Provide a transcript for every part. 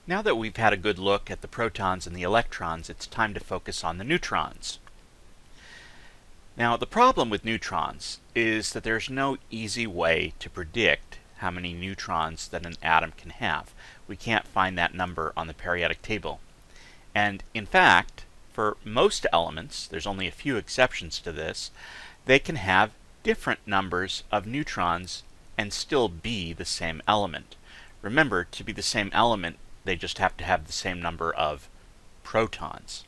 Now that we've had a good look at the protons and the electrons, it's time to focus on the neutrons. Now, the problem with neutrons is that there's no easy way to predict how many neutrons that an atom can have. We can't find that number on the periodic table. And in fact, for most elements, there's only a few exceptions to this, they can have different numbers of neutrons and still be the same element. Remember, to be the same element, they just have to have the same number of protons.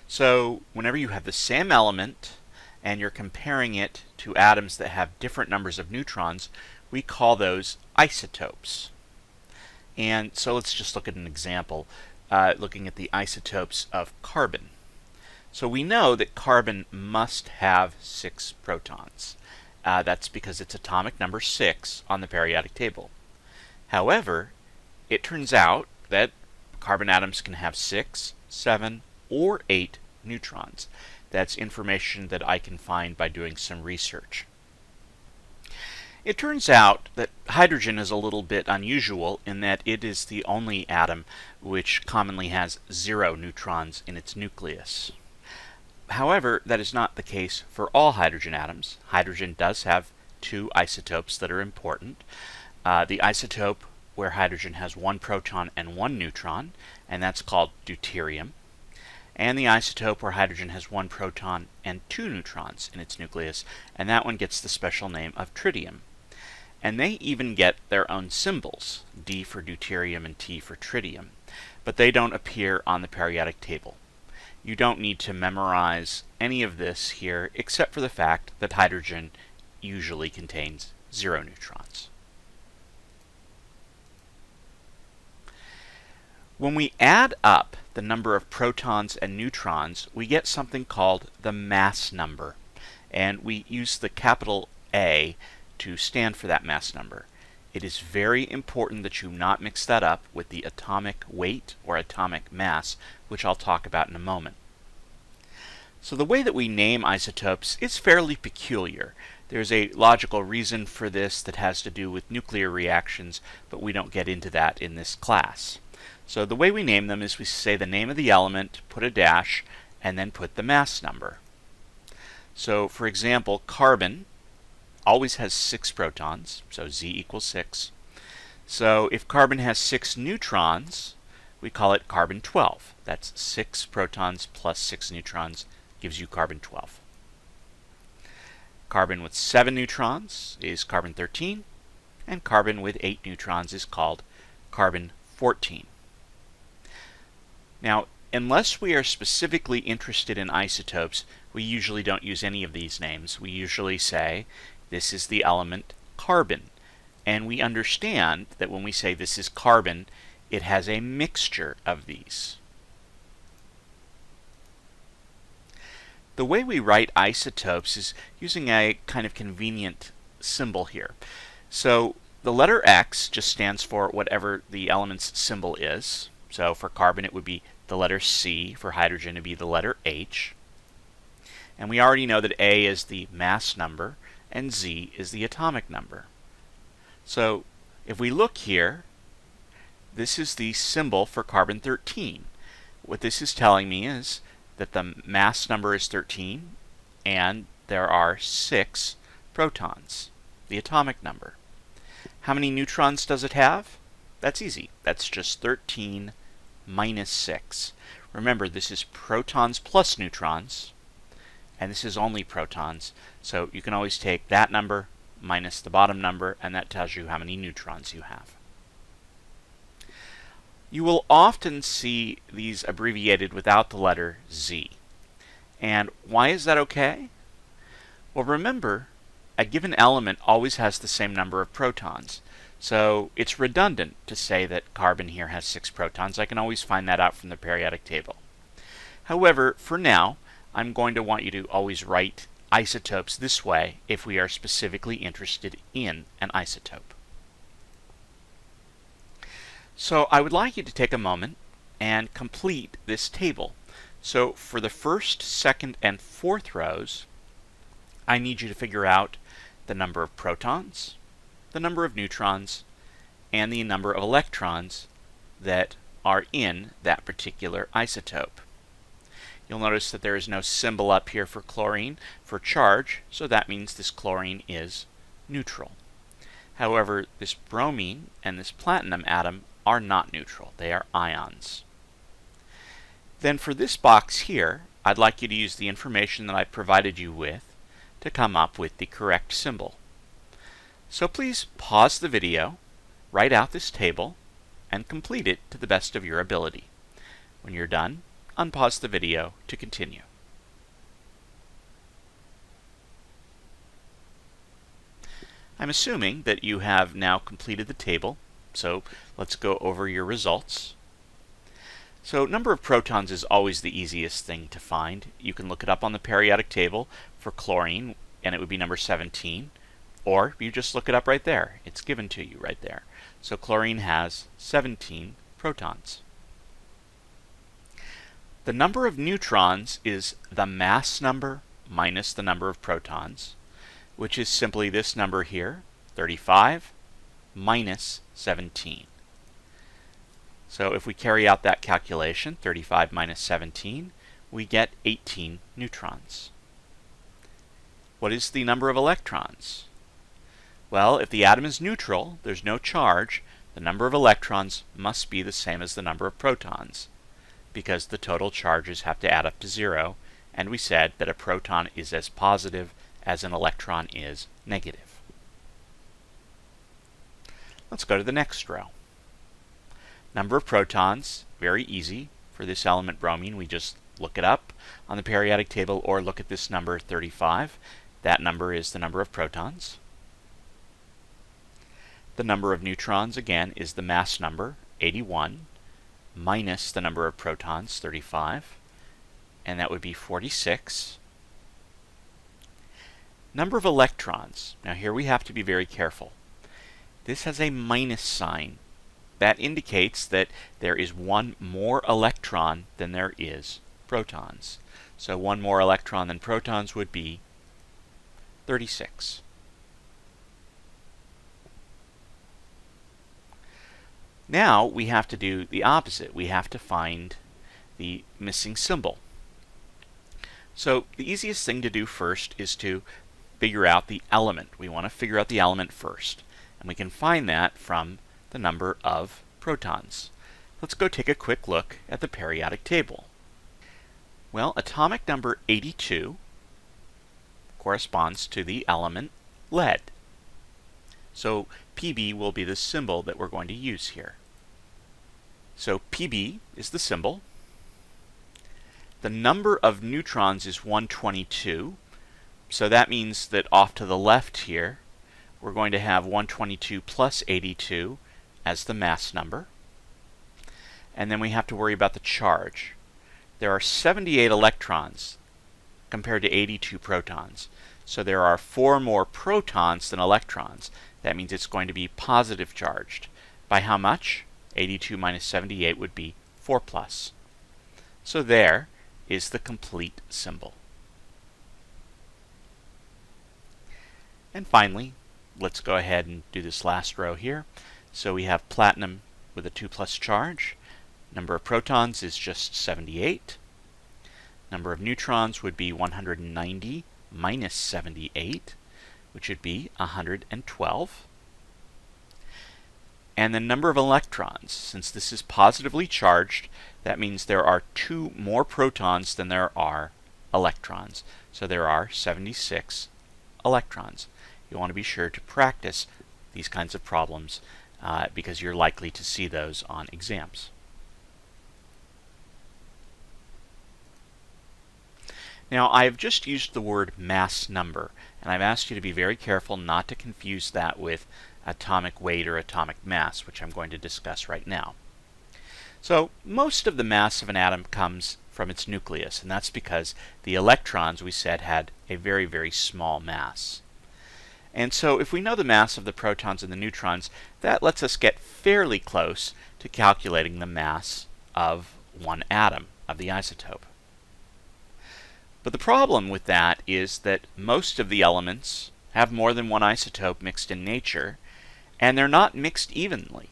So whenever you have the same element and you're comparing it to atoms that have different numbers of neutrons, we call those isotopes. And so let's just look at an example, looking at the isotopes of carbon. So we know that carbon must have 6 protons. That's because it's atomic number 6 on the periodic table. However, it turns out that carbon atoms can have 6, 7, or 8 neutrons. That's information that I can find by doing some research. It turns out that hydrogen is a little bit unusual in that it is the only atom which commonly has 0 neutrons in its nucleus. However, that is not the case for all hydrogen atoms. Hydrogen does have 2 isotopes that are important. The isotope where hydrogen has 1 proton and 1 neutron, and that's called deuterium. And the isotope where hydrogen has 1 proton and 2 neutrons in its nucleus, and that one gets the special name of tritium. And they even get their own symbols, D for deuterium and T for tritium, but they don't appear on the periodic table. You don't need to memorize any of this here except for the fact that hydrogen usually contains 0 neutrons. When we add up the number of protons and neutrons, we get something called the mass number, and we use the capital A to stand for that mass number. It is very important that you not mix that up with the atomic weight or atomic mass, which I'll talk about in a moment. So the way that we name isotopes is fairly peculiar. There's a logical reason for this that has to do with nuclear reactions, but we don't get into that in this class. So the way we name them is we say the name of the element, put a dash, and then put the mass number. So for example, carbon always has 6 protons, so Z equals 6. So if carbon has 6 neutrons, we call it carbon 12. That's 6 protons plus 6 neutrons gives you carbon 12. Carbon with 7 neutrons is carbon 13, and carbon with 8 neutrons is called carbon 14. Now, unless we are specifically interested in isotopes, we usually don't use any of these names. We usually say, this is the element carbon. And we understand that when we say this is carbon, it has a mixture of these. The way we write isotopes is using a kind of convenient symbol here. So the letter X just stands for whatever the element's symbol is. So for carbon it would be the letter C, for hydrogen it would be the letter H. And we already know that A is the mass number and Z is the atomic number. So if we look here, this is the symbol for carbon 13. What this is telling me is that the mass number is 13 and there are 6 protons, the atomic number. How many neutrons does it have? That's easy. That's just 13 minus 6. Remember, this is protons plus neutrons, and this is only protons, so you can always take that number minus the bottom number, and that tells you how many neutrons you have. You will often see these abbreviated without the letter Z. And why is that okay? Well, remember, a given element always has the same number of protons. So it's redundant to say that carbon here has 6 protons. I can always find that out from the periodic table. However, for now, I'm going to want you to always write isotopes this way if we are specifically interested in an isotope. So I would like you to take a moment and complete this table. So for the first, second, and fourth rows, I need you to figure out the number of protons, the number of neutrons, and the number of electrons that are in that particular isotope. You'll notice that there is no symbol up here for chlorine for charge, so that means this chlorine is neutral. However, this bromine and this platinum atom are not neutral. They are ions. Then for this box here, I'd like you to use the information that I provided you with to come up with the correct symbol. So please pause the video, write out this table, and complete it to the best of your ability. When you're done, unpause the video to continue. I'm assuming that you have now completed the table, so let's go over your results. So number of protons is always the easiest thing to find. You can look it up on the periodic table for chlorine, and it would be number 17, or you just look it up right there. It's given to you right there. So chlorine has 17 protons. The number of neutrons is the mass number minus the number of protons, which is simply this number here, 35, minus 17. So if we carry out that calculation, 35 minus 17, we get 18 neutrons. What is the number of electrons? Well, if the atom is neutral, there's no charge, the number of electrons must be the same as the number of protons, because the total charges have to add up to 0, and we said that a proton is as positive as an electron is negative. Let's go to the next row. Number of protons, very easy. For this element bromine, we just look it up on the periodic table or look at this number 35. That number is the number of protons. The number of neutrons, again, is the mass number, 81, minus the number of protons, 35, and that would be 46. Number of electrons. Now here we have to be very careful. This has a minus sign. That indicates that there is one more electron than there is protons. So one more electron than protons would be 36. Now we have to do the opposite. We have to find the missing symbol. So the easiest thing to do first is to figure out the element. We want to figure out the element first. And we can find that from the number of protons. Let's go take a quick look at the periodic table. Well, atomic number 82 corresponds to the element lead. So Pb will be the symbol that we're going to use here. So Pb is the symbol. The number of neutrons is 122. So that means that off to the left here, we're going to have 122 plus 82 as the mass number. And then we have to worry about the charge. There are 78 electrons compared to 82 protons. So there are 4 more protons than electrons. That means it's going to be positive charged. By how much? 82 minus 78 would be 4 plus. So there is the complete symbol. And finally, let's go ahead and do this last row here. So we have platinum with a 2 plus charge. Number of protons is just 78. Number of neutrons would be 190 minus 78, which would be 112. And the number of electrons, since this is positively charged, that means there are 2 more protons than there are electrons. So there are 76 electrons. You want to be sure to practice these kinds of problems because you're likely to see those on exams. Now, I have just used the word mass number, and I've asked you to be very careful not to confuse that with atomic weight or atomic mass, which I'm going to discuss right now. So, most of the mass of an atom comes from its nucleus, and that's because the electrons, we said, had a very, very small mass. And so, if we know the mass of the protons and the neutrons, that lets us get fairly close to calculating the mass of one atom of the isotope. But the problem with that is that most of the elements have more than one isotope mixed in nature, and they're not mixed evenly.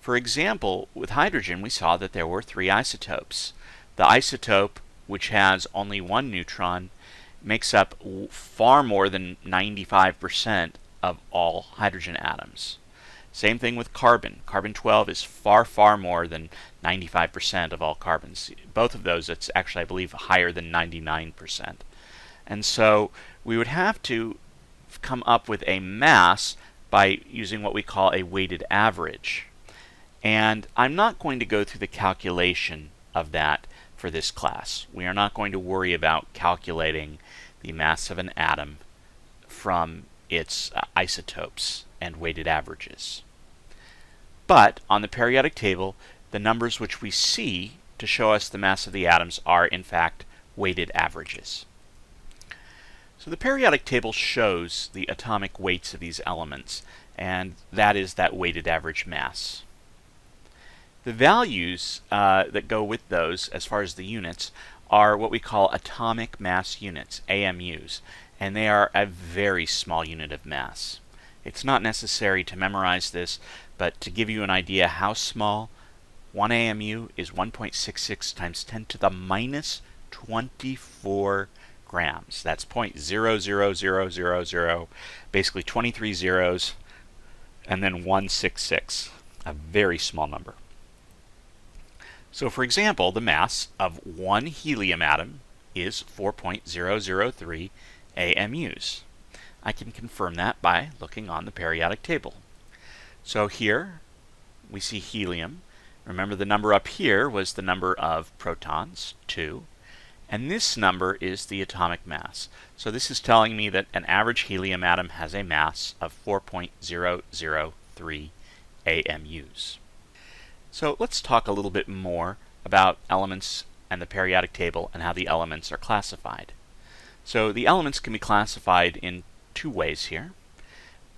For example, with hydrogen, we saw that there were 3 isotopes. The isotope, which has only 1 neutron, makes up far more than 95% of all hydrogen atoms. Same thing with carbon. Carbon-12 is far, far more than 95% of all carbons. Both of those, it's actually, I believe, higher than 99%. And so we would have to come up with a mass by using what we call a weighted average. And I'm not going to go through the calculation of that for this class. We are not going to worry about calculating the mass of an atom from its isotopes and weighted averages. But on the periodic table, the numbers which we see to show us the mass of the atoms are in fact weighted averages. So the periodic table shows the atomic weights of these elements, and that is that weighted average mass. The values that go with those, as far as the units, are what we call atomic mass units, AMUs, and they are a very small unit of mass. It's not necessary to memorize this, but to give you an idea how small, 1 AMU is 1.66 times 10 to the minus 24 grams. That's 0.00000, basically 23 zeros, and then 166, a very small number. So for example, the mass of 1 helium atom is 4.003 AMUs. I can confirm that by looking on the periodic table. So here we see helium. Remember, the number up here was the number of protons, 2, and this number is the atomic mass. So this is telling me that an average helium atom has a mass of 4.003 AMUs. So let's talk a little bit more about elements and the periodic table and how the elements are classified. So the elements can be classified in 2 ways here.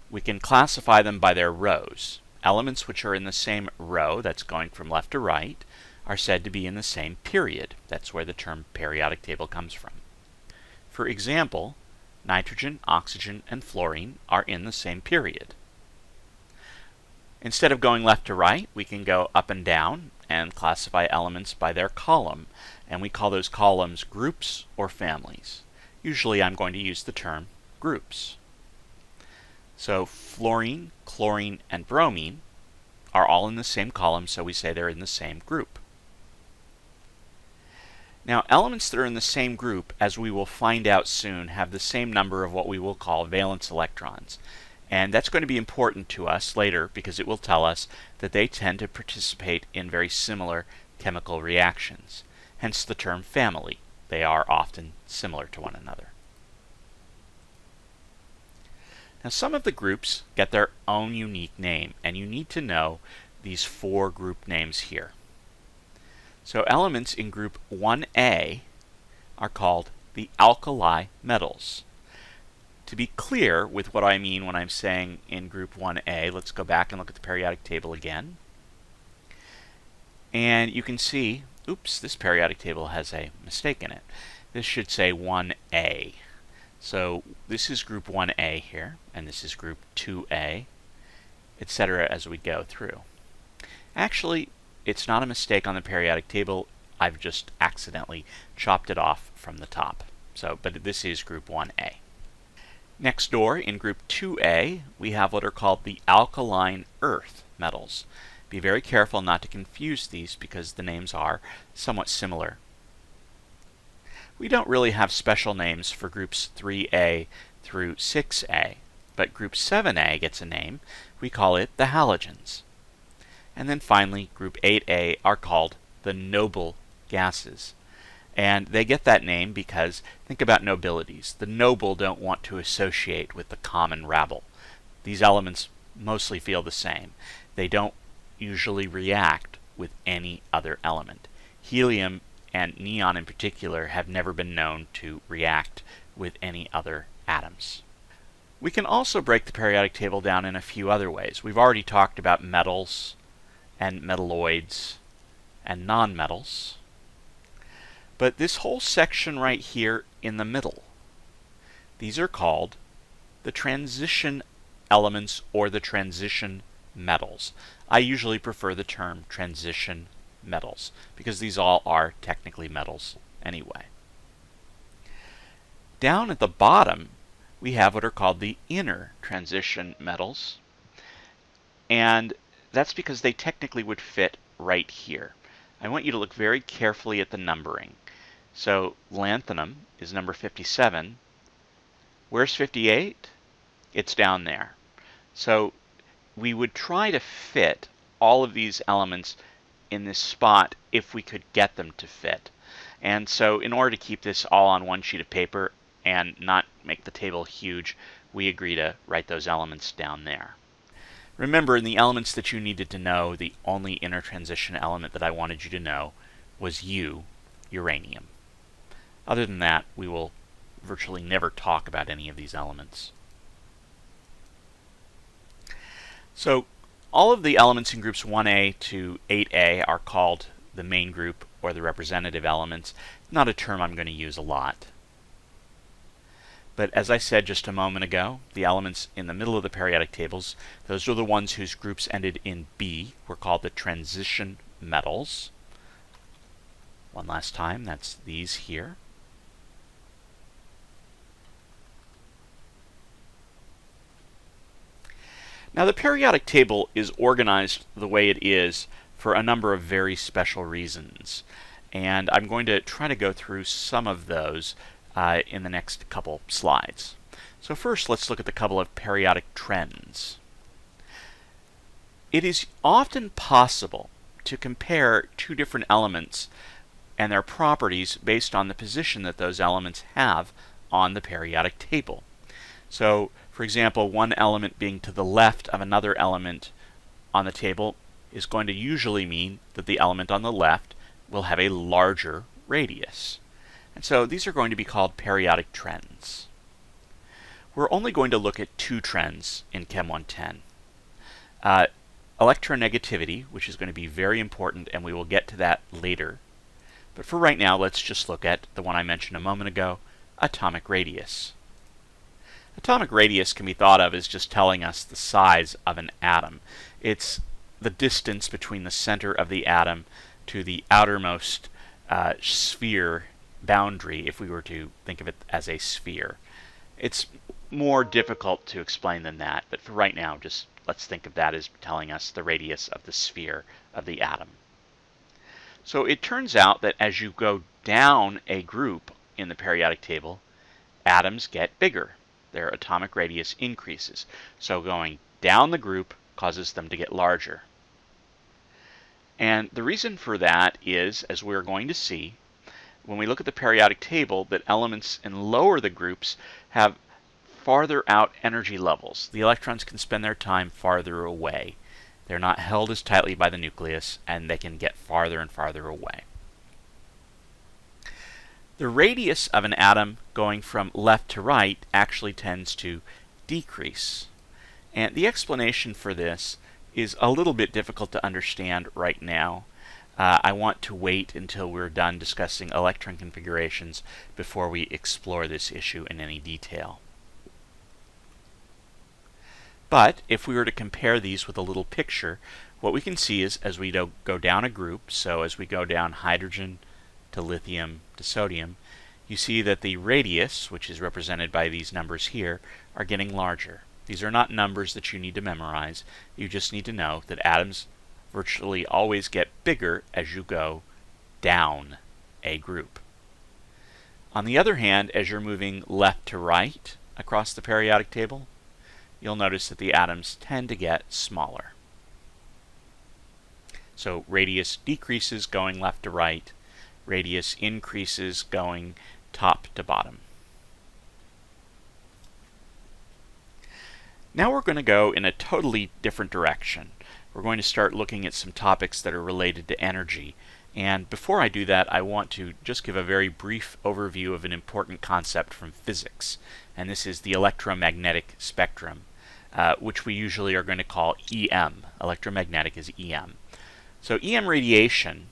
We can classify them by their rows. Elements which are in the same row, that's going from left to right, are said to be in the same period. That's where the term periodic table comes from. For example, nitrogen, oxygen, and fluorine are in the same period. Instead of going left to right, we can go up and down and classify elements by their column, and we call those columns groups or families. Usually I'm going to use the term groups. So fluorine, chlorine, and bromine are all in the same column, so we say they're in the same group. Now, elements that are in the same group, as we will find out soon, have the same number of what we will call valence electrons. And that's going to be important to us later because it will tell us that they tend to participate in very similar chemical reactions. Hence the term family. They are often similar to one another. Now, some of the groups get their own unique name, and you need to know these 4 group names here. So elements in group 1A are called the alkali metals. To be clear with what I mean when I'm saying in group 1A, let's go back and look at the periodic table again. And you can see, oops, this periodic table has a mistake in it. This should say 1A. So this is group 1A here, and this is group 2A, etc. as we go through. Actually, it's not a mistake on the periodic table. I've just accidentally chopped it off from the top. But this is group 1A. Next door, in group 2A, we have what are called the alkaline earth metals. Be very careful not to confuse these because the names are somewhat similar. We don't really have special names for groups 3A through 6A, but group 7A gets a name. We call it the halogens. And then finally, group 8A are called the noble gases. And they get that name because, think about nobilities. The noble don't want to associate with the common rabble. These elements mostly feel the same. They don't usually react with any other element. Helium and neon in particular have never been known to react with any other atoms. We can also break the periodic table down in a few other ways. We've already talked about metals and metalloids and nonmetals. But this whole section right here in the middle, these are called the transition elements or the transition metals. I usually prefer the term transition metals because these all are technically metals anyway. Down at the bottom, we have what are called the inner transition metals, and that's because they technically would fit right here. I want you to look very carefully at the numbering. So lanthanum is number 57. Where's 58? It's down there. So we would try to fit all of these elements in this spot if we could get them to fit. And so in order to keep this all on one sheet of paper and not make the table huge, we agree to write those elements down there. Remember, in the elements that you needed to know, the only inner transition element that I wanted you to know was uranium. Other than that, we will virtually never talk about any of these elements. So all of the elements in groups 1A to 8A are called the main group or the representative elements. Not a term I'm going to use a lot. But as I said just a moment ago, the elements in the middle of the periodic tables, those are the ones whose groups ended in B, were called the transition metals. One last time, that's these here. Now the periodic table is organized the way it is for a number of very special reasons, and I'm going to try to go through some of those in the next couple slides. So first, let's look at the couple of periodic trends. It is often possible to compare two different elements and their properties based on the position that those elements have on the periodic table. So, for example, one element being to the left of another element on the table is going to usually mean that the element on the left will have a larger radius. And so these are going to be called periodic trends. We're only going to look at two trends in Chem 110. Electronegativity, which is going to be very important, and we will get to that later. But for right now, let's just look at the one I mentioned a moment ago, atomic radius. Atomic radius can be thought of as just telling us the size of an atom. It's the distance between the center of the atom to the outermost sphere boundary, if we were to think of it as a sphere. It's more difficult to explain than that, but for right now, just let's think of that as telling us the radius of the sphere of the atom. So it turns out that as you go down a group in the periodic table, atoms get bigger. Their atomic radius increases. So going down the group causes them to get larger. And the reason for that is, as we're going to see, when we look at the periodic table, that elements in lower the groups have farther out energy levels. The electrons can spend their time farther away. They're not held as tightly by the nucleus, and they can get farther and farther away. The radius of an atom going from left to right actually tends to decrease. And the explanation for this is a little bit difficult to understand right now. I want to wait until we're done discussing electron configurations before we explore this issue in any detail. But if we were to compare these with a little picture, what we can see is as we go down a group, so as we go down hydrogen to lithium to sodium, you see that the radius, which is represented by these numbers here, are getting larger. These are not numbers that you need to memorize. You just need to know that atoms virtually always get bigger as you go down a group. On the other hand, as you're moving left to right across the periodic table, you'll notice that the atoms tend to get smaller. So radius decreases going left to right, radius increases going top to bottom. Now we're going to go in a totally different direction. We're going to start looking at some topics that are related to energy. And before I do that, I want to just give a very brief overview of an important concept from physics. And this is the electromagnetic spectrum, which we usually are going to call EM. Electromagnetic is EM. So EM radiation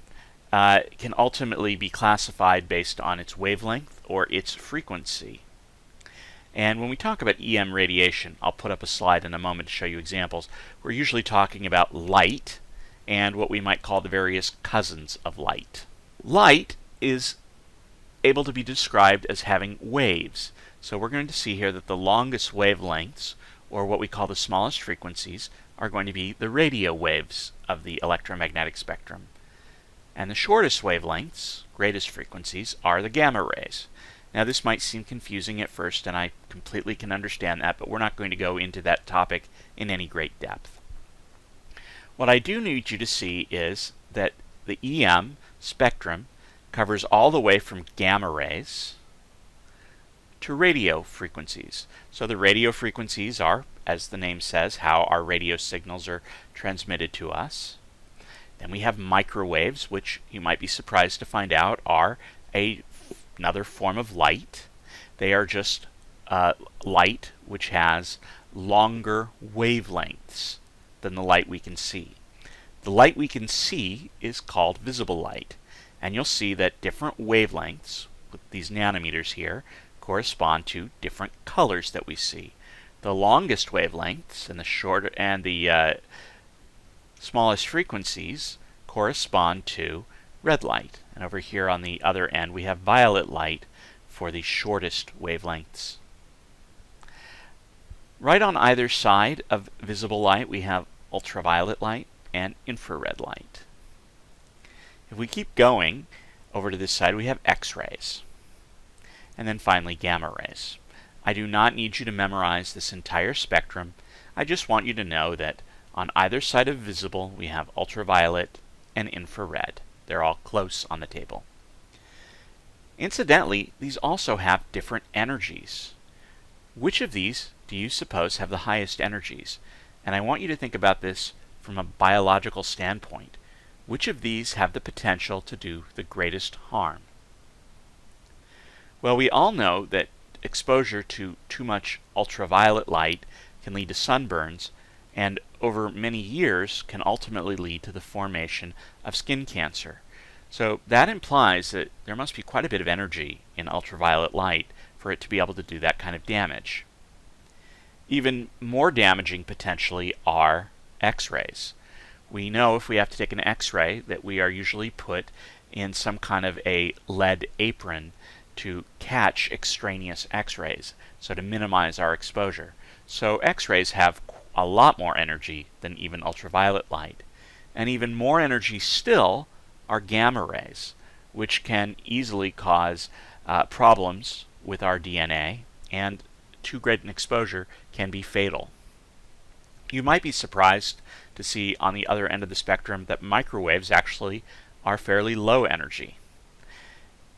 can ultimately be classified based on its wavelength or its frequency. And when we talk about EM radiation, I'll put up a slide in a moment to show you examples. We're usually talking about light and what we might call the various cousins of light. Light is able to be described as having waves. So we're going to see here that the longest wavelengths, or what we call the smallest frequencies, are going to be the radio waves of the electromagnetic spectrum. And the shortest wavelengths, greatest frequencies, are the gamma rays. Now this might seem confusing at first, and I completely can understand that, but we're not going to go into that topic in any great depth. What I do need you to see is that the EM spectrum covers all the way from gamma rays to radio frequencies. So the radio frequencies are, as the name says, how our radio signals are transmitted to us. Then we have microwaves, which you might be surprised to find out are another form of light. They are just light which has longer wavelengths than the light we can see. The light we can see is called visible light, and you'll see that different wavelengths, with these nanometers here, correspond to different colors that we see. The longest wavelengths and the smallest frequencies correspond to red light, and over here on the other end we have violet light for the shortest wavelengths. Right on either side of visible light we have ultraviolet light and infrared light. If we keep going over to this side we have X-rays, and then finally gamma rays. I do not need you to memorize this entire spectrum. I just want you to know that on either side of visible we have ultraviolet and infrared. They're all close on the table. Incidentally, these also have different energies. Which of these do you suppose have the highest energies? And I want you to think about this from a biological standpoint. Which of these have the potential to do the greatest harm? Well, we all know that exposure to too much ultraviolet light can lead to sunburns, and over many years can ultimately lead to the formation of skin cancer. So that implies that there must be quite a bit of energy in ultraviolet light for it to be able to do that kind of damage. Even more damaging potentially are X-rays. We know if we have to take an X-ray that we are usually put in some kind of a lead apron to catch extraneous X-rays, so to minimize our exposure. So X-rays have a lot more energy than even ultraviolet light. And even more energy still are gamma rays, which can easily cause problems with our DNA, and too great an exposure can be fatal. You might be surprised to see on the other end of the spectrum that microwaves actually are fairly low energy.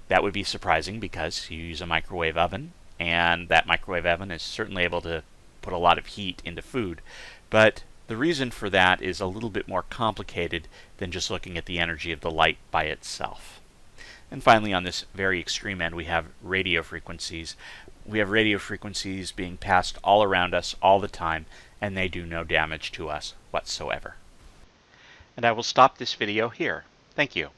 That would be surprising because you use a microwave oven, and that microwave oven is certainly able to put a lot of heat into food. But the reason for that is a little bit more complicated than just looking at the energy of the light by itself. And finally, on this very extreme end, we have radio frequencies. We have radio frequencies being passed all around us all the time, and they do no damage to us whatsoever. And I will stop this video here. Thank you.